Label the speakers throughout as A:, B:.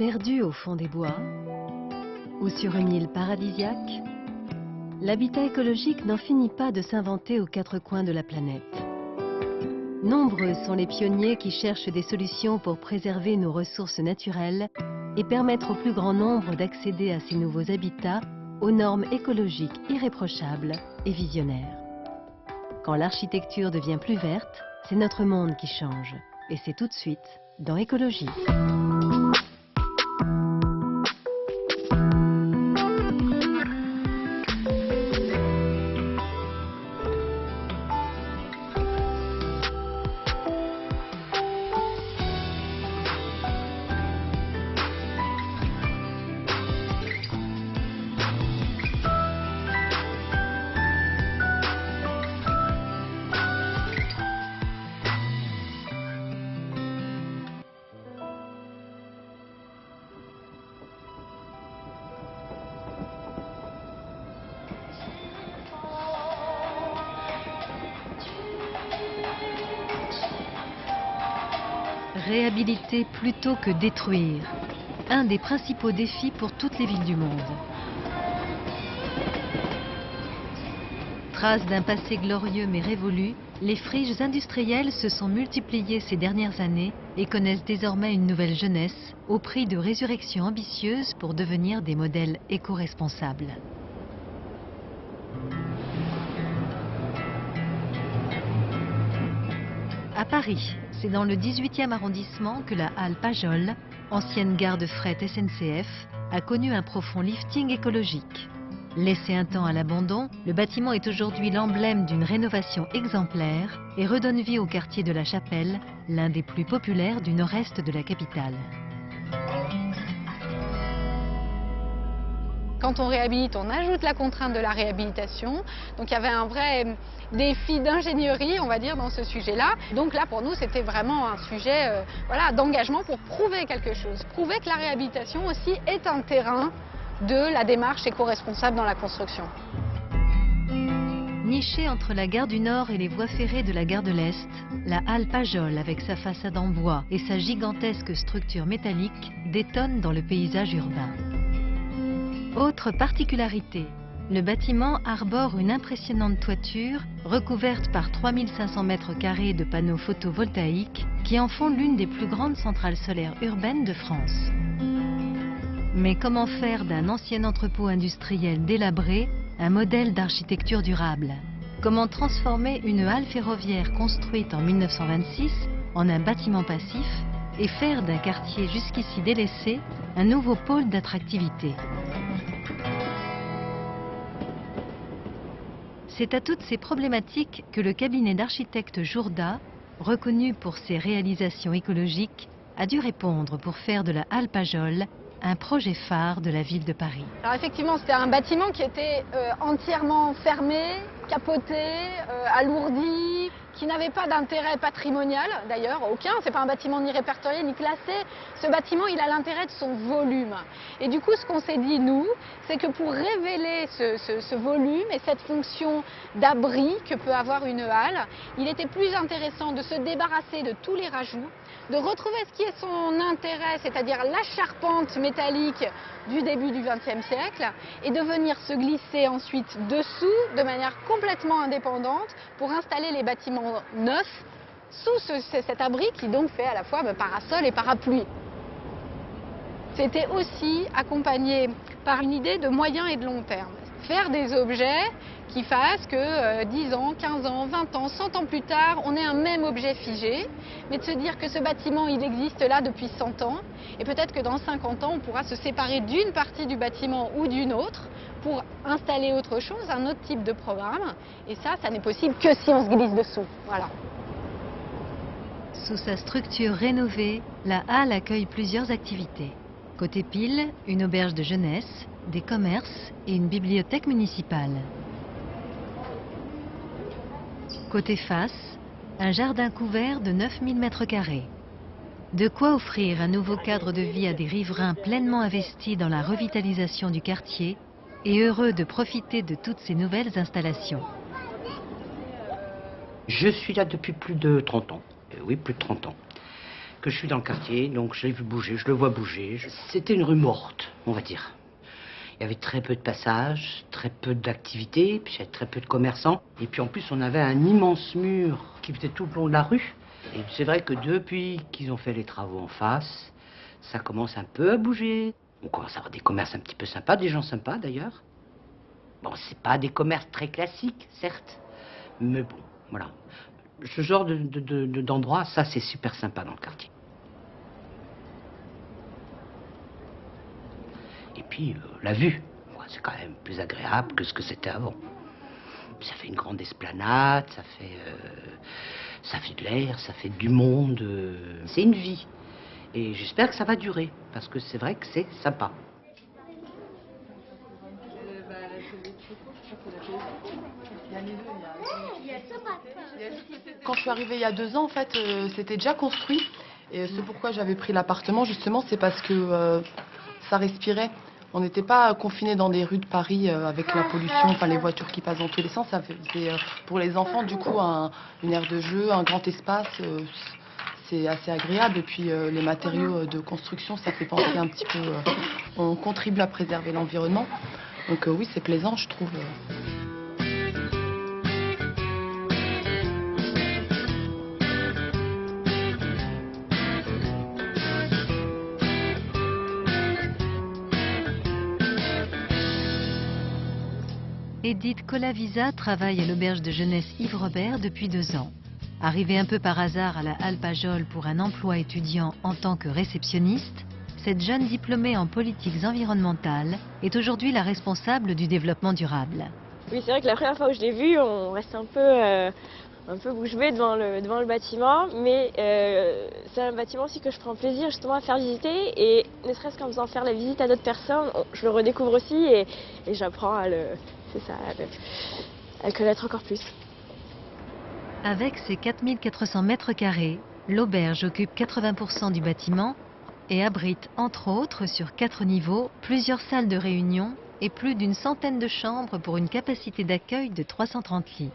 A: Perdu au fond des bois ou sur une île paradisiaque, l'habitat écologique n'en finit pas de s'inventer aux quatre coins de la planète. Nombreux sont les pionniers qui cherchent des solutions pour préserver nos ressources naturelles et permettre au plus grand nombre d'accéder à ces nouveaux habitats aux normes écologiques irréprochables et visionnaires. Quand l'architecture devient plus verte, c'est notre monde qui change. Et c'est tout de suite dans Écologie. Réhabiliter plutôt que détruire, un des principaux défis pour toutes les villes du monde. Trace d'un passé glorieux mais révolu, les friches industrielles se sont multipliées ces dernières années et connaissent désormais une nouvelle jeunesse au prix de résurrections ambitieuses pour devenir des modèles éco-responsables. À Paris, c'est dans le 18e arrondissement que la halle Pajol, ancienne gare de fret SNCF, a connu un profond lifting écologique. Laissé un temps à l'abandon, le bâtiment est aujourd'hui l'emblème d'une rénovation exemplaire et redonne vie au quartier de la Chapelle, l'un des plus populaires du nord-est de la capitale.
B: Quand on réhabilite, on ajoute la contrainte de la réhabilitation. Donc il y avait un vrai défi d'ingénierie, on va dire, dans ce sujet-là. Donc là, pour nous, c'était vraiment un sujet d'engagement pour prouver quelque chose. Prouver que la réhabilitation aussi est un terrain de la démarche éco-responsable dans la construction.
A: Nichée entre la gare du Nord et les voies ferrées de la gare de l'Est, la halle Pajol, avec sa façade en bois et sa gigantesque structure métallique, détonne dans le paysage urbain. Autre particularité, le bâtiment arbore une impressionnante toiture recouverte par 3500 mètres carrés de panneaux photovoltaïques qui en font l'une des plus grandes centrales solaires urbaines de France. Mais comment faire d'un ancien entrepôt industriel délabré un modèle d'architecture durable? Comment transformer une halle ferroviaire construite en 1926 en un bâtiment passif et faire d'un quartier jusqu'ici délaissé un nouveau pôle d'attractivité? C'est à toutes ces problématiques que le cabinet d'architectes Jourda, reconnu pour ses réalisations écologiques, a dû répondre pour faire de la halle Pajol un projet phare de la ville de Paris.
B: Alors effectivement, c'était un bâtiment qui était entièrement fermé, capoté, alourdi, qui n'avait pas d'intérêt patrimonial d'ailleurs, aucun. C'est pas un bâtiment ni répertorié ni classé. Ce bâtiment, il a l'intérêt de son volume. Et du coup, ce qu'on s'est dit, nous, c'est que pour révéler ce volume et cette fonction d'abri que peut avoir une halle, il était plus intéressant de se débarrasser de tous les rajouts, de retrouver ce qui est son intérêt, c'est-à-dire la charpente métallique du début du XXe siècle, et de venir se glisser ensuite dessous de manière complètement indépendante pour installer les bâtiments neufs sous cet abri qui donc fait à la fois parasol et parapluie. C'était aussi accompagné par une idée de moyen et de long terme. Faire des objets qui fassent que 10 ans, 15 ans, 20 ans, 100 ans plus tard, on ait un même objet figé, mais de se dire que ce bâtiment, il existe là depuis 100 ans, et peut-être que dans 50 ans, on pourra se séparer d'une partie du bâtiment ou d'une autre pour installer autre chose, un autre type de programme, et ça n'est possible que si on se glisse dessous. Voilà.
A: Sous sa structure rénovée, la halle accueille plusieurs activités. Côté pile, une auberge de jeunesse, des commerces et une bibliothèque municipale. Côté face, un jardin couvert de 9000 m². De quoi offrir un nouveau cadre de vie à des riverains pleinement investis dans la revitalisation du quartier et heureux de profiter de toutes ces nouvelles installations.
C: Je suis là depuis plus de 30 ans. Oui, plus de 30 ans. que je suis dans le quartier, donc je l'ai vu bouger, je le vois bouger. C'était une rue morte, on va dire. Il y avait très peu de passages, très peu d'activités, puis il y avait très peu de commerçants. Et puis en plus, on avait un immense mur qui faisait tout le long de la rue. Et c'est vrai que depuis qu'ils ont fait les travaux en face, ça commence un peu à bouger. On commence à avoir des commerces un petit peu sympas, des gens sympas d'ailleurs. Bon, c'est pas des commerces très classiques, certes, mais bon, voilà. Ce genre d'endroit, ça c'est super sympa dans le quartier. Et puis, la vue, c'est quand même plus agréable que ce que c'était avant. Ça fait une grande esplanade, ça fait de l'air, ça fait du monde. C'est une vie. Et j'espère que ça va durer, parce que c'est vrai que c'est sympa.
D: Quand je suis arrivée il y a 2 ans, en fait, c'était déjà construit. Et ce pourquoi j'avais pris l'appartement, justement, c'est parce que ça respirait. On n'était pas confinés dans des rues de Paris avec la pollution, enfin les voitures qui passent dans tous les sens. Ça faisait pour les enfants, du coup, une aire de jeu, un grand espace. C'est assez agréable. Et puis les matériaux de construction, ça fait penser un petit peu. On contribue à préserver l'environnement. Donc oui, c'est plaisant, je trouve.
A: Edith Colavisa travaille à l'auberge de jeunesse Yves Robert depuis 2 ans. Arrivée un peu par hasard à la Halle Pajol pour un emploi étudiant en tant que réceptionniste, cette jeune diplômée en politiques environnementales est aujourd'hui la responsable du développement durable.
E: Oui, c'est vrai que la première fois où je l'ai vue, on reste un peu bouche bée devant le bâtiment, mais c'est un bâtiment aussi que je prends plaisir justement à faire visiter, et ne serait-ce qu'en faisant faire la visite à d'autres personnes, je le redécouvre aussi et j'apprends à le connaître encore plus.
A: Avec ses 4400 mètres carrés, l'auberge occupe 80% du bâtiment et abrite entre autres sur 4 niveaux plusieurs salles de réunion et plus d'une centaine de chambres pour une capacité d'accueil de 330 lits.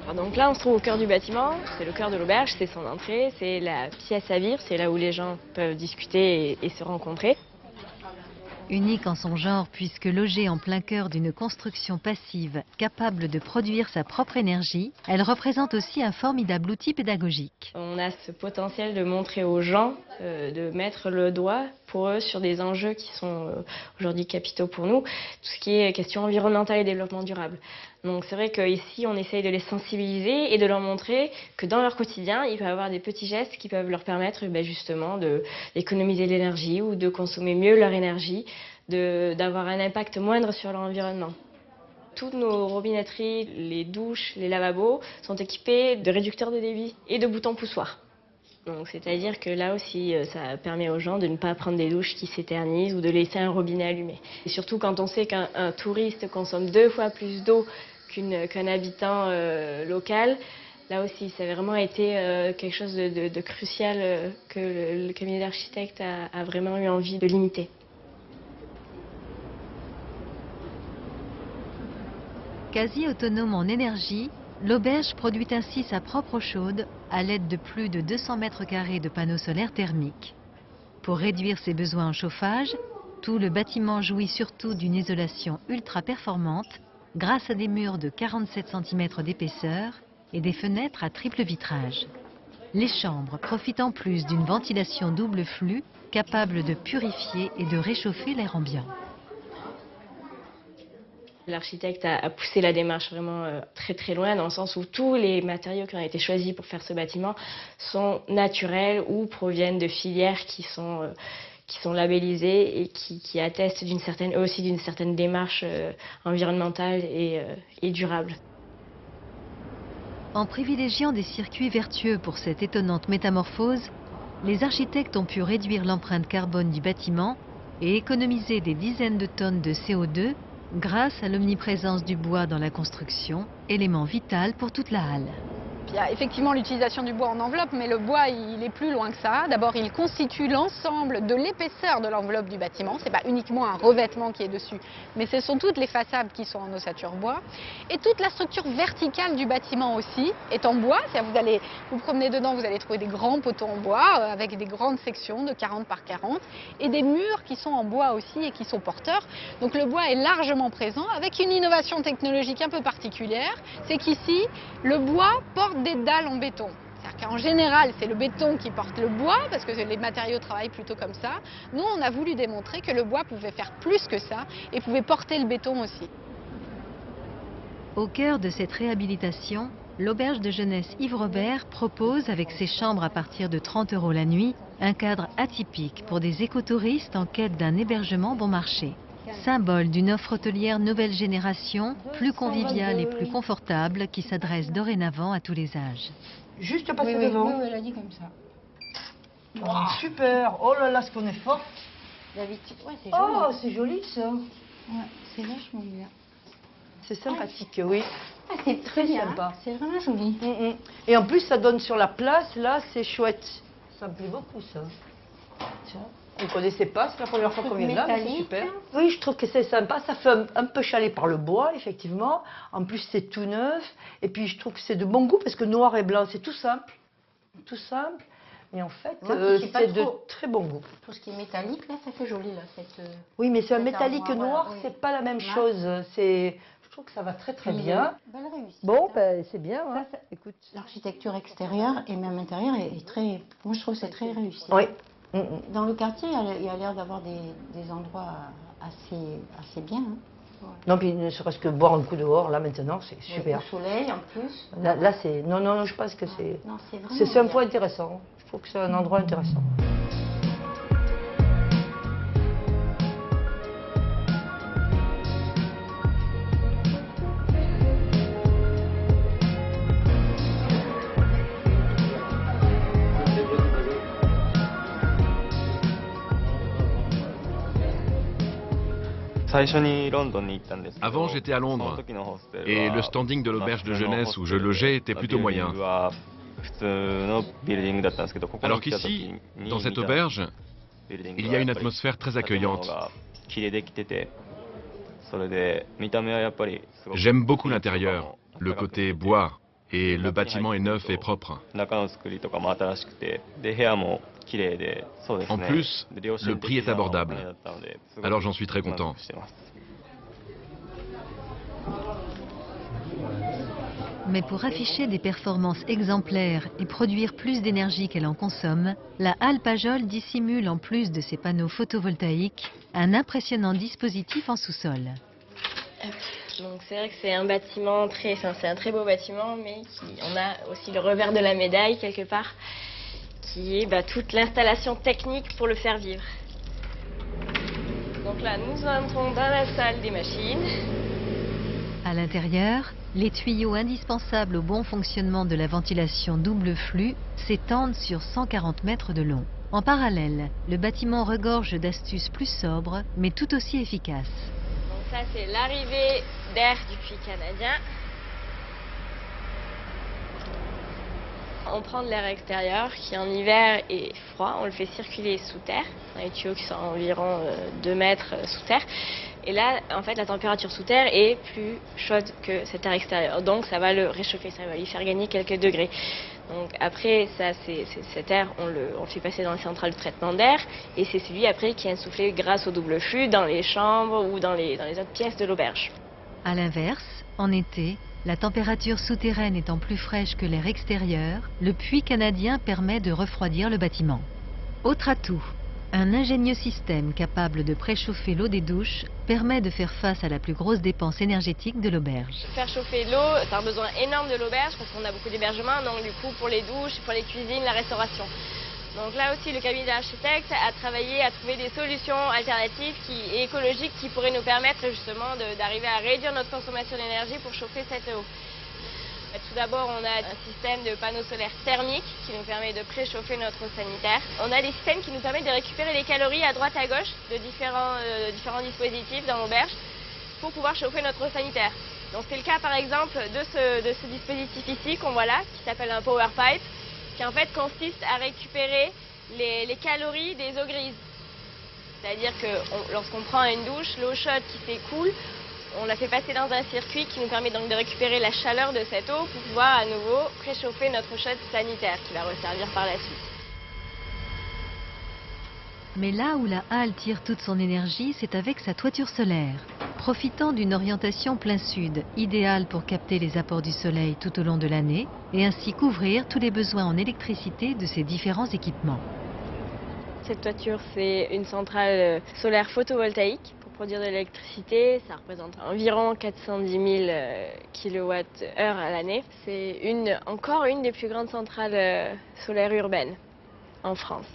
E: Alors donc là, on se trouve au cœur du bâtiment, c'est le cœur de l'auberge, c'est son entrée, c'est la pièce à vivre, c'est là où les gens peuvent discuter et se rencontrer.
A: Unique en son genre puisque logée en plein cœur d'une construction passive capable de produire sa propre énergie, elle représente aussi un formidable outil pédagogique.
E: On a ce potentiel de montrer aux gens, de mettre le doigt pour eux sur des enjeux qui sont aujourd'hui capitaux pour nous, tout ce qui est question environnementale et développement durable. Donc c'est vrai qu'ici on essaye de les sensibiliser et de leur montrer que dans leur quotidien, il peut y avoir des petits gestes qui peuvent leur permettre justement d'économiser de l'énergie ou de consommer mieux leur énergie, d'avoir un impact moindre sur leur environnement. Toutes nos robinetteries, les douches, les lavabos sont équipés de réducteurs de débit et de boutons poussoirs. Donc c'est-à-dire que là aussi, ça permet aux gens de ne pas prendre des douches qui s'éternisent ou de laisser un robinet allumé. Et surtout quand on sait qu'un touriste consomme 2 fois plus d'eau qu'un habitant local, là aussi, ça a vraiment été quelque chose de crucial que le cabinet d'architectes a vraiment eu envie de limiter.
A: Quasi autonome en énergie, l'auberge produit ainsi sa propre eau chaude à l'aide de plus de 200 mètres carrés de panneaux solaires thermiques. Pour réduire ses besoins en chauffage, tout le bâtiment jouit surtout d'une isolation ultra performante grâce à des murs de 47 cm d'épaisseur et des fenêtres à triple vitrage. Les chambres profitent en plus d'une ventilation double flux capable de purifier et de réchauffer l'air ambiant.
E: L'architecte a poussé la démarche vraiment très très loin, dans le sens où tous les matériaux qui ont été choisis pour faire ce bâtiment sont naturels ou proviennent de filières qui sont labellisées et qui attestent d'une certaine démarche environnementale et durable.
A: En privilégiant des circuits vertueux pour cette étonnante métamorphose, les architectes ont pu réduire l'empreinte carbone du bâtiment et économiser des dizaines de tonnes de CO2 grâce à l'omniprésence du bois dans la construction, élément vital pour toute la halle.
B: Il y a effectivement l'utilisation du bois en enveloppe, mais le bois, il est plus loin que ça. D'abord, il constitue l'ensemble de l'épaisseur de l'enveloppe du bâtiment. Ce n'est pas uniquement un revêtement qui est dessus, mais ce sont toutes les façades qui sont en ossature bois. Et toute la structure verticale du bâtiment aussi est en bois. Vous allez vous promener dedans, vous allez trouver des grands poteaux en bois avec des grandes sections de 40 par 40 et des murs qui sont en bois aussi et qui sont porteurs. Donc le bois est largement présent avec une innovation technologique un peu particulière, c'est qu'ici, le bois porte des dalles en béton. C'est-à-dire qu'en général, c'est le béton qui porte le bois, parce que les matériaux travaillent plutôt comme ça. Nous, on a voulu démontrer que le bois pouvait faire plus que ça et pouvait porter le béton aussi.
A: Au cœur de cette réhabilitation, l'auberge de jeunesse Yves Robert propose, avec ses chambres à partir de 30 € la nuit, un cadre atypique pour des écotouristes en quête d'un hébergement bon marché. Symbole d'une offre hôtelière nouvelle génération, plus conviviale et plus confortable, qui s'adresse dorénavant à tous les âges.
C: Juste passer devant.
F: Oui, elle a dit comme ça.
G: Wow, super. Oh là là, ce qu'on est fort.
F: David, ouais, c'est joli.
G: Oh, c'est joli ça.
F: Ouais, c'est vachement bien.
G: C'est sympathique, oui.
F: Ah, c'est
G: Très
F: bien,
G: sympa.
F: hein. C'est vraiment joli.
G: Et en plus, ça donne sur la place, là, c'est chouette. Ça me plaît beaucoup, ça. Tiens. Vous ne connaissez pas, c'est la première fois qu'on vient là, mais c'est super. Oui, je trouve que c'est sympa. Ça fait un peu chalet par le bois, effectivement. En plus, c'est tout neuf. Et puis, je trouve que c'est de bon goût parce que noir et blanc, c'est tout simple. Tout simple. Mais en fait, c'est de très bon goût.
F: Tout ce qui est métallique, là, ça fait joli, là.
G: Oui, mais c'est un
F: cet
G: métallique
F: armoire,
G: noir,
F: voilà, oui.
G: c'est pas la même
F: Non.
G: chose. Je trouve que ça va très très bien.
F: Belle réussite.
G: Bon, ben, c'est bien. Hein. Écoute.
F: L'architecture extérieure et même intérieure est très... Moi, je trouve que c'est très réussi.
G: Oui.
F: Dans le quartier, il y a l'air d'avoir des endroits assez bien. Hein. Ouais.
G: Non, puis ne serait-ce que boire un coup dehors, là, maintenant, c'est super.
F: Au soleil, en plus.
G: Là c'est... Non, je pense que c'est...
F: Non, c'est vraiment
G: C'est un
F: bien.
G: point intéressant. Je trouve que c'est un endroit intéressant.
H: Avant, j'étais à Londres et le standing de l'auberge de jeunesse où je logeais était plutôt moyen. Alors qu'ici, dans cette auberge, il y a une atmosphère très accueillante. J'aime beaucoup l'intérieur, le côté bois, et le bâtiment est neuf et propre. En plus, le prix est abordable. Alors j'en suis très content.
A: Mais pour afficher des performances exemplaires et produire plus d'énergie qu'elle en consomme, la halle Pajol dissimule, en plus de ses panneaux photovoltaïques, un impressionnant dispositif en sous-sol.
E: Donc c'est vrai que c'est un bâtiment c'est un très beau bâtiment, mais on a aussi le revers de la médaille quelque part, qui est toute l'installation technique pour le faire vivre. Donc là, nous entrons dans la salle des machines.
A: À l'intérieur, les tuyaux indispensables au bon fonctionnement de la ventilation double flux s'étendent sur 140 mètres de long. En parallèle, le bâtiment regorge d'astuces plus sobres, mais tout aussi efficaces.
E: Donc ça, c'est l'arrivée d'air du puits canadien. On prend de l'air extérieur qui en hiver est froid, on le fait circuler sous terre, dans les tuyaux qui sont environ 2 mètres sous terre. Et là, en fait, la température sous terre est plus chaude que cet air extérieur. Donc ça va le réchauffer, ça va lui faire gagner quelques degrés. Donc après, cet air, on le fait passer dans les centrales de traitement d'air. Et c'est celui après qui est insoufflé grâce au double flux dans les chambres ou dans les autres pièces de l'auberge.
A: A l'inverse, en été, la température souterraine étant plus fraîche que l'air extérieur, le puits canadien permet de refroidir le bâtiment. Autre atout, un ingénieux système capable de préchauffer l'eau des douches permet de faire face à la plus grosse dépense énergétique de l'auberge.
E: Faire chauffer l'eau, c'est un besoin énorme de l'auberge parce qu'on a beaucoup d'hébergements, donc du coup pour les douches, pour les cuisines, la restauration. Donc là aussi, le cabinet d'architecte a travaillé à trouver des solutions alternatives et écologiques qui pourraient nous permettre justement d'arriver à réduire notre consommation d'énergie pour chauffer cette eau. Tout d'abord, on a un système de panneaux solaires thermiques qui nous permet de préchauffer notre eau sanitaire. On a des systèmes qui nous permettent de récupérer les calories à droite à gauche de différents dispositifs dans l'auberge pour pouvoir chauffer notre eau sanitaire. Donc c'est le cas par exemple de ce dispositif ici qu'on voit là, qui s'appelle un power pipe, qui en fait consiste à récupérer les calories des eaux grises. C'est-à-dire que lorsqu'on prend une douche, l'eau chaude qui s'écoule, on la fait passer dans un circuit qui nous permet donc de récupérer la chaleur de cette eau pour pouvoir à nouveau préchauffer notre chaude sanitaire qui va resservir par la suite.
A: Mais là où la halle tire toute son énergie, c'est avec sa toiture solaire. Profitant d'une orientation plein sud, idéale pour capter les apports du soleil tout au long de l'année et ainsi couvrir tous les besoins en électricité de ces différents équipements.
E: Cette toiture, c'est une centrale solaire photovoltaïque pour produire de l'électricité. Ça représente environ 410 000 kWh à l'année. C'est encore une des plus grandes centrales solaires urbaines en France.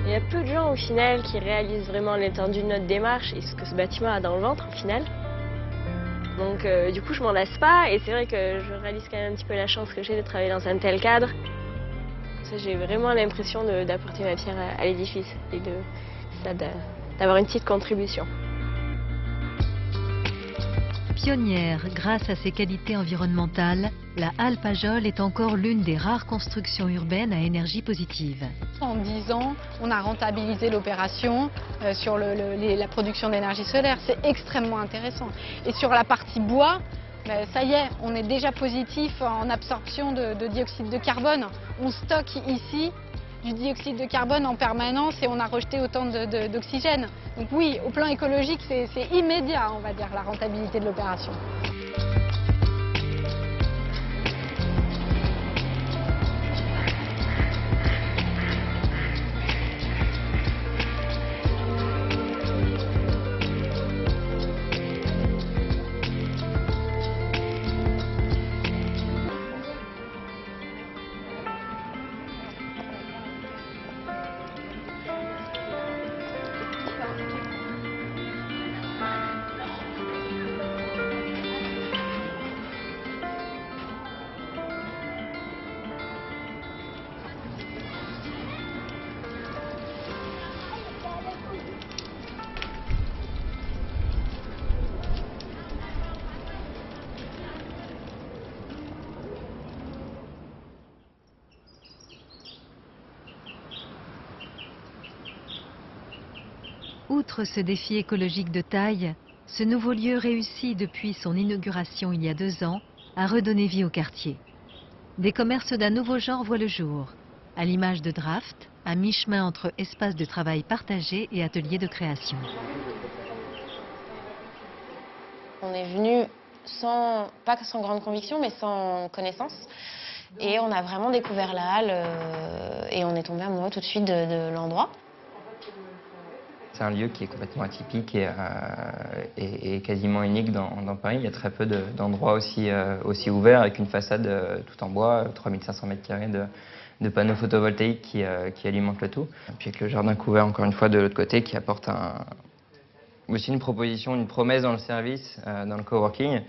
E: Il y a peu de gens au final qui réalisent vraiment l'étendue de notre démarche et ce que ce bâtiment a dans le ventre au final. Donc du coup je m'en lasse pas et c'est vrai que je réalise quand même un petit peu la chance que j'ai de travailler dans un tel cadre. J'ai vraiment l'impression d'apporter ma pierre à l'édifice et d'avoir une petite contribution.
A: Pionnière grâce à ses qualités environnementales, la halle Pajol est encore l'une des rares constructions urbaines à énergie positive.
B: En 10 ans, on a rentabilisé l'opération sur la production d'énergie solaire. C'est extrêmement intéressant. Et sur la partie bois, ça y est, on est déjà positif en absorption de dioxyde de carbone. On stocke ici du dioxyde de carbone en permanence et on a rejeté autant d'oxygène. Donc oui, au plan écologique, c'est immédiat, on va dire, la rentabilité de l'opération.
A: Outre ce défi écologique de taille, ce nouveau lieu réussit depuis son inauguration il y a 2 ans à redonner vie au quartier. Des commerces d'un nouveau genre voient le jour, à l'image de Draft, à mi-chemin entre espace de travail partagé et atelier de création.
E: On est venu pas sans grande conviction, mais sans connaissance. Et on a vraiment découvert la halle et on est tombé amoureux tout de suite de l'endroit.
I: C'est un lieu qui est complètement atypique et quasiment unique dans Paris. Il y a très peu d'endroits aussi ouverts avec une façade tout en bois, 3500 m² de panneaux photovoltaïques qui alimentent le tout. Et puis avec le jardin couvert encore une fois de l'autre côté qui apporte aussi une proposition, une promesse dans le service, dans le coworking,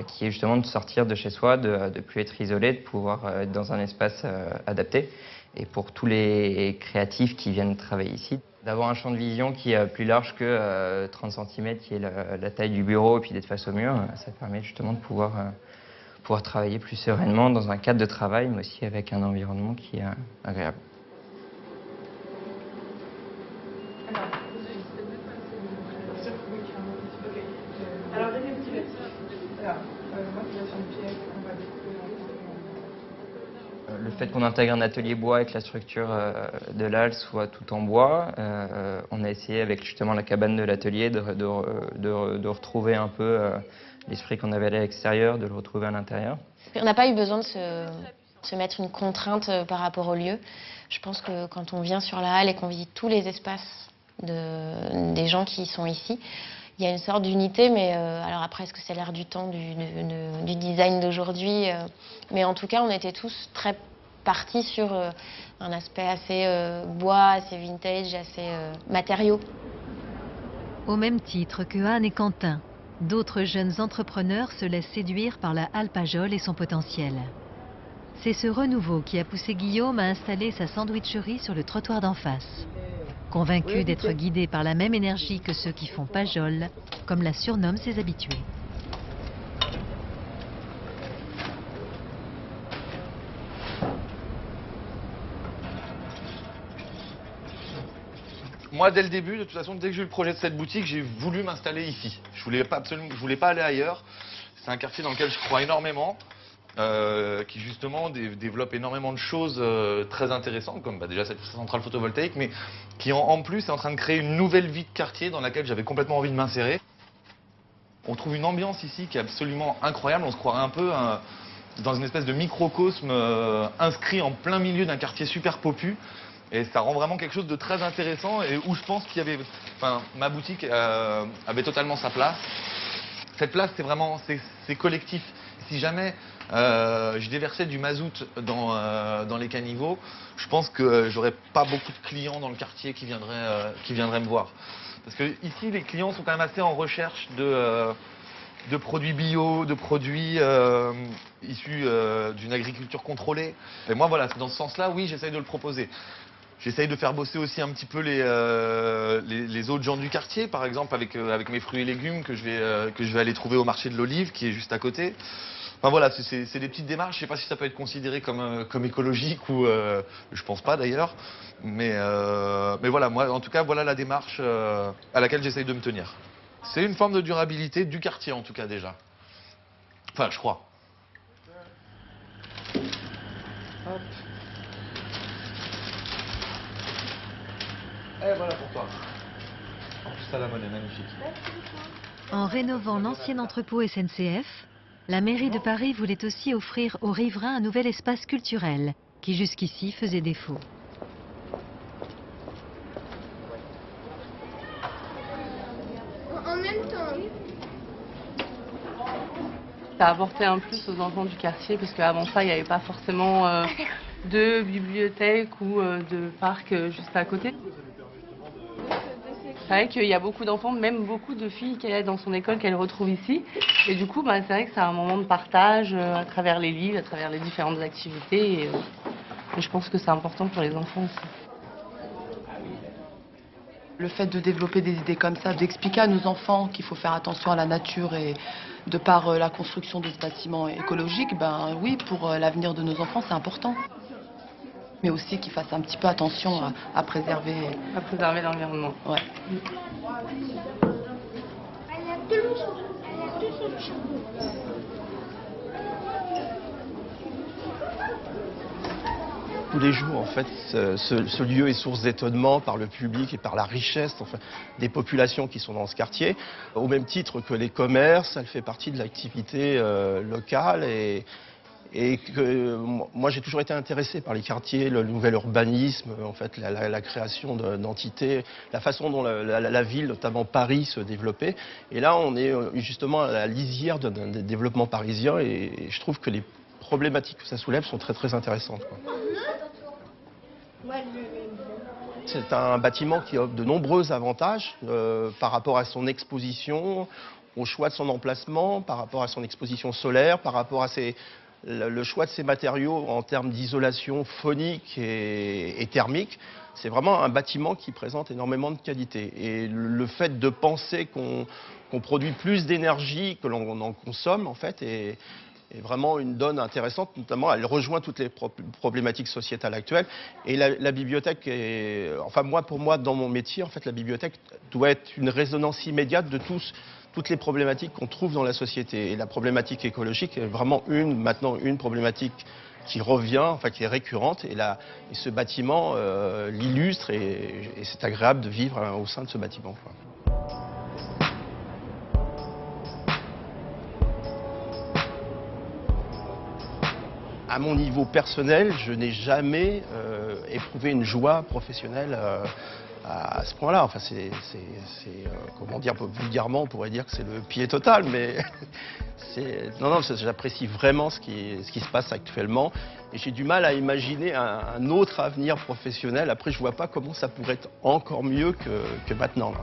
I: qui est justement de sortir de chez soi, de ne plus être isolé, de pouvoir être dans un espace adapté. Et pour tous les créatifs qui viennent travailler ici, d'avoir un champ de vision qui est plus large que 30 cm, qui est la taille du bureau, et puis d'être face au mur, ça permet justement de pouvoir travailler plus sereinement dans un cadre de travail, mais aussi avec un environnement qui est agréable. Le fait qu'on intègre un atelier bois et que la structure de l'halle soit tout en bois, on a essayé avec justement la cabane de l'atelier de retrouver un peu l'esprit qu'on avait à l'extérieur, de le retrouver à l'intérieur.
E: On n'a pas eu besoin de se mettre une contrainte par rapport au lieu. Je pense que quand on vient sur la halle et qu'on visite tous les espaces des gens qui sont ici, il y a une sorte d'unité, mais alors après, est-ce que c'est l'air du temps, du design d'aujourd'hui, mais en tout cas, on était tous très partis sur un aspect assez bois, assez vintage, assez matériaux.
A: Au même titre que Anne et Quentin, d'autres jeunes entrepreneurs se laissent séduire par la halle Pajol et son potentiel. C'est ce renouveau qui a poussé Guillaume à installer sa sandwicherie sur le trottoir d'en face. Convaincu d'être guidé par la même énergie que ceux qui font Pajol, comme la surnomment ses habitués.
J: Moi, dès le début, de toute façon, dès que j'ai eu le projet de cette boutique, j'ai voulu m'installer ici. Je voulais pas aller ailleurs. C'est un quartier dans lequel je crois énormément, qui justement développe énormément de choses très intéressantes, comme déjà cette centrale photovoltaïque, mais qui en plus est en train de créer une nouvelle vie de quartier dans laquelle j'avais complètement envie de m'insérer. On trouve une ambiance ici qui est absolument incroyable. On se croirait un peu dans une espèce de microcosme inscrit en plein milieu d'un quartier super popu. Et ça rend vraiment quelque chose de très intéressant et où je pense qu'il y avait... Enfin, ma boutique avait totalement sa place. Cette place, c'est collectif. Si jamais je déversais du mazout dans les caniveaux, je pense que j'aurais pas beaucoup de clients dans le quartier qui viendraient me voir. Parce que ici, les clients sont quand même assez en recherche de produits bio, de produits issus d'une agriculture contrôlée. Et moi, voilà, dans ce sens-là, oui, j'essaye de le proposer. J'essaye de faire bosser aussi un petit peu les autres gens du quartier, par exemple avec mes fruits et légumes que je vais aller trouver au marché de l'Olive, qui est juste à côté. Enfin voilà, c'est des petites démarches. Je ne sais pas si ça peut être considéré comme écologique ou je pense pas d'ailleurs. Mais voilà, moi en tout cas, voilà la démarche à laquelle j'essaye de me tenir. C'est une forme de durabilité du quartier en tout cas déjà. Enfin, je crois. Hop. Et voilà pour toi. En plus, ça la monnaie, magnifique.
A: En rénovant l'ancien entrepôt SNCF, la mairie de Paris voulait aussi offrir aux riverains un nouvel espace culturel qui jusqu'ici faisait défaut.
K: En même temps.
L: Ça a apporté un plus aux enfants du quartier parce qu'avant ça, il n'y avait pas forcément de bibliothèque ou de parc juste à côté. C'est vrai qu'il y a beaucoup d'enfants, même beaucoup de filles qu'elle a dans son école qu'elle retrouve ici. Et du coup, c'est vrai que c'est un moment de partage à travers les livres, à travers les différentes activités. Et je pense que c'est important pour les enfants aussi.
D: Le fait de développer des idées comme ça, d'expliquer à nos enfants qu'il faut faire attention à la nature et de par la construction de ce bâtiment écologique, ben oui, pour l'avenir de nos enfants, c'est important. Mais aussi qu'ils fassent un petit peu attention à préserver l'environnement. Ouais.
M: Tous les jours, en fait, ce lieu est source d'étonnement par le public et par la richesse enfin, des populations qui sont dans ce quartier. Au même titre que les commerces, elle fait partie de l'activité locale et que moi j'ai toujours été intéressé par les quartiers, le nouvel urbanisme, en fait la création d'entités, la façon dont la ville, notamment Paris, se développait. Et là on est justement à la lisière d'un développement parisien et je trouve que les problématiques que ça soulève sont très très intéressantes, quoi. C'est un bâtiment qui offre de nombreux avantages par rapport à son exposition, au choix de son emplacement, par rapport à son exposition solaire, par rapport à le choix de ses matériaux en termes d'isolation phonique et thermique. C'est vraiment un bâtiment qui présente énormément de qualité. Et le fait de penser qu'on produit plus d'énergie que l'on en consomme, en fait, est vraiment une donne intéressante, notamment elle rejoint toutes les problématiques sociétales actuelles. Et la bibliothèque enfin pour moi, dans mon métier, en fait, la bibliothèque doit être une résonance immédiate de toutes les problématiques qu'on trouve dans la société. Et la problématique écologique est vraiment maintenant une problématique qui revient, enfin qui est récurrente. Et ce bâtiment l'illustre et c'est agréable de vivre au sein de ce bâtiment, quoi. À mon niveau personnel, je n'ai jamais éprouvé une joie professionnelle à ce point-là. Enfin, comment dire, vulgairement, on pourrait dire que c'est le pied total, mais non, j'apprécie vraiment ce qui se passe actuellement. Et j'ai du mal à imaginer un autre avenir professionnel. Après, je ne vois pas comment ça pourrait être encore mieux que maintenant, là.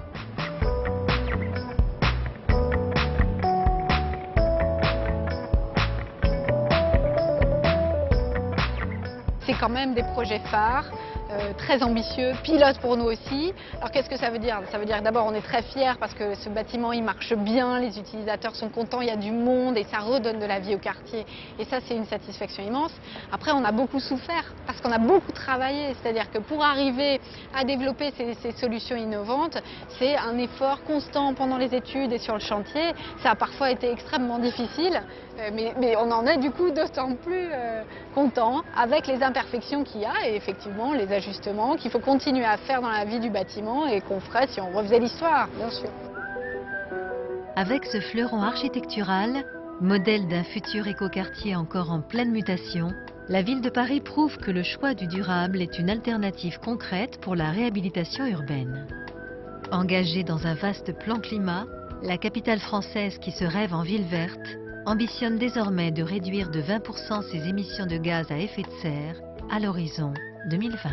B: C'est quand même des projets phares. très ambitieux, pilote pour nous aussi. Alors qu'est-ce que ça veut dire? Ça veut dire que d'abord on est très fiers parce que ce bâtiment il marche bien, les utilisateurs sont contents, il y a du monde et ça redonne de la vie au quartier. Et ça c'est une satisfaction immense. Après on a beaucoup souffert parce qu'on a beaucoup travaillé, c'est-à-dire que pour arriver à développer ces solutions innovantes, c'est un effort constant pendant les études et sur le chantier. Ça a parfois été extrêmement difficile, mais on en est du coup d'autant plus content avec les imperfections qu'il y a et effectivement les ajustements qu'il faut continuer à faire dans la vie du bâtiment et qu'on ferait si on refaisait l'histoire, bien sûr.
A: Avec ce fleuron architectural, modèle d'un futur écoquartier encore en pleine mutation, la ville de Paris prouve que le choix du durable est une alternative concrète pour la réhabilitation urbaine. Engagée dans un vaste plan climat, la capitale française qui se rêve en ville verte ambitionne désormais de réduire de 20% ses émissions de gaz à effet de serre à l'horizon 2020.